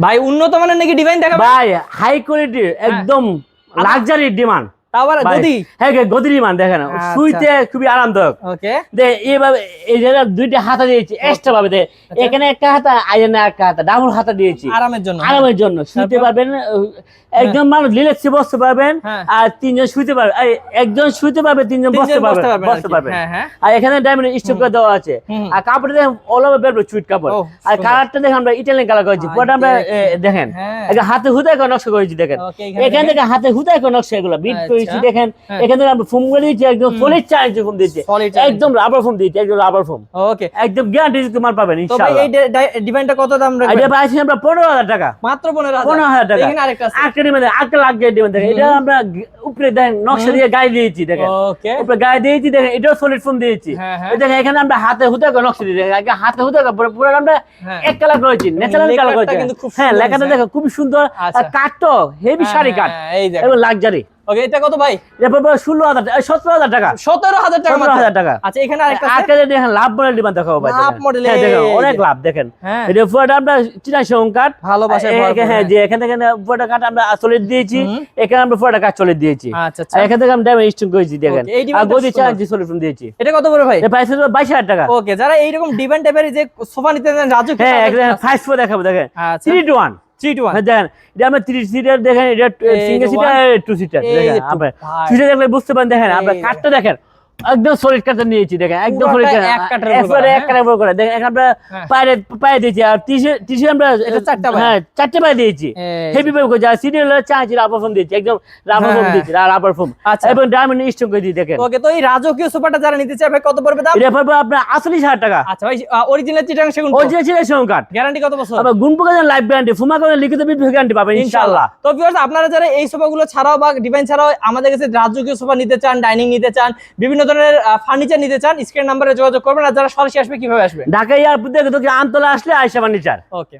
ভাই উন্নত মানের নাকি ডিজাইন দেখাবেন? ভাই হাই কোয়ালিটির একদম লাক্সারি ডিমান্ড। আবার গদি? হ্যাঁ গদি ডিমান্ড দেখেন, শুইতে খুবই আরামদায়ক। ওকে, এইভাবে এই জায়গায় দুইটা হাতা দিয়েছি এক্সট্রা ভাবে, এখানে একটা হাতা আইনে একটা হাতা ডাবল হাতা দিয়েছি আরামের জন্য। আরামের জন্য শুইতে পারবেন, একজন মানুষ রিল্যাক্সে বসতে পারবেন, আর তিনজন শুইতে পারবে, একজন শুইতে পারবে, তিনজন বসতে পারবে। আর এখানে ডায়মন্ড স্টোক করে দেওয়া আছে। আর কাপড়টা দেখেন অল ওভার বেরবে সুইট কাপড়। আর কালারটা দেখেন আমরা ইটালিয়ান কালার করেছি পুরোটা, আমরা দেখেন হাতে হুদায় করে নকশা করেছি। দেখেন এখান থেকে হাতে হুদায় করে নকশা, এগুলো বিট করেছি। দেখেন এখান থেকে আমরা ফোম করে দিয়েছি, একদম সলিড 4 ইঞ্চি ফোম দিয়েছি, একদম রাবার ফোম দিয়েছি, একদম রাবার ফোম। ওকে, একদম গ্যারান্টি তোমার পাবেন ইনশাআল্লাহ। তো ভাই এই ডিজাইনটা কত দাম রাখবেন? এটা পাইছি আমরা 15000 টাকা, মাত্র 15000 টাকা। এখানে আরেকটা আছে, আরেকটা ডিমান্ড, আরেকটা লাগে ডিমান্ড। দেখেন এটা আমরা উপরে দেখেন নকশা দিয়ে গায়ে দিয়েছি। দেখেন ওকে, উপরে গায়ে দিয়েছি। দেখেন এটাও সলিড ফোম দিয়েছি। দেখেন এখানে আমরা হাতে হুদায় করে নকশা দিয়েছি, আগে হাতে হুদায় করে পুরো আমরা এক কালার করেছি, ন্যাচারাল কালার করেছি। হ্যাঁ লেখাটা দেখো খুব সুন্দর, আর কাটতো হেভি শাড়ি কাট এবং লাক্সারি। ওকে, এটা কত ভাই? এটা পড়বে 16000 টাকা, 17000 টাকা, 17000 টাকা, 17000 টাকা। আচ্ছা এখানে আরেকটা আছে, আরেকটা দেখেন লাভ মডেল ডিমান্ড দেখাবো ভাই। লাভ মডেল, দেখেন অনেক লাভ। দেখেন এটা পুরোটা আমরা চিনাশং কাট, ভালোবাসায় ভরপুর। হ্যাঁ যে এখান থেকে পুরোটা কাট আমরা সলিড দিয়েছি, এখানে আমরা পুরোটা কাট সলিড দিয়েছি। আচ্ছা আচ্ছা, আর এখান থেকে আমরা ডায়মন্ড স্টোন করেছি। দেখেন আর গদি 4 ইঞ্চি সলিড ফোম দিয়েছি। এটা কত পড়বে ভাই? এটা প্রাইস হলো 22000 টাকা। ওকে, যারা এইরকম ডিজাইন টাইপের যে সোফা নিতে চান, রাজু কি? হ্যাঁ একদম 5 ফোর দেখাবো। দেখেন 3 to 1, 3 to 1। দেখেন এটা আমরা 3 সিটার, দেখেন এটা সিঙ্গেল সিটার, 2 সিটার। দেখেন আমরা 2 সিটার দেখলে বুঝতে পারেন। দেখেন আমরা কাটটা দেখেন একদম সলিড কাটটা নিয়েছি। দেখেন একদম সলিড কাট, এক কাটার উপর করে। দেখেন আমরা পায়ে দিয়েছি, আর টিসি আমরা হ্যাঁ 4টে পায়ে দিয়েছি, হেভি পায়ে করে। যা সিরিয়াল হলো 4 ইঞ্চি রাবার ফোম দিয়েছি, একদম রাবার ফোম দিয়েছি, রাবার ফোম এবং ডায়মন্ড স্টোন করে দিয়েছি। দেখেন ওকে, তো এই রাজকীয় সোফাটা যারা নিতে চায় ভাই কত পড়বে দাম? এটা পড়বে আপনার 48000 টাকা। আচ্ছা ভাই, অরিজিনাল চিটাং সেগুন, অরিজিনাল চিটাং কাট, গ্যারান্টি কত বছর? আবার গুণ প্রকার লাইফ গ্যারান্টি, ফুমা করে লিখিত বিল গ্যারান্টি পাবেন ইনশাআল্লাহ। তো ভিউয়ার্স, আপনারা যারা এই সোফাগুলো ছাড়াও বা ডিজাইন ছাড়াও আমাদের কাছে রাজকীয় সোফা নিতে চান, ডাইনিং নিতে চান, বিভিন্ন ধরনের ফার্নিচার নিতে চান, স্ক্রিন নাম্বারে যোগাযোগ করবেন। আর যারা সরাসরি আসবে কিভাবে আসবে? ঢাকা এয়ারপোর্ট থেকে আমতলা আসলে আয়েশা ফার্নিচার। ওকে।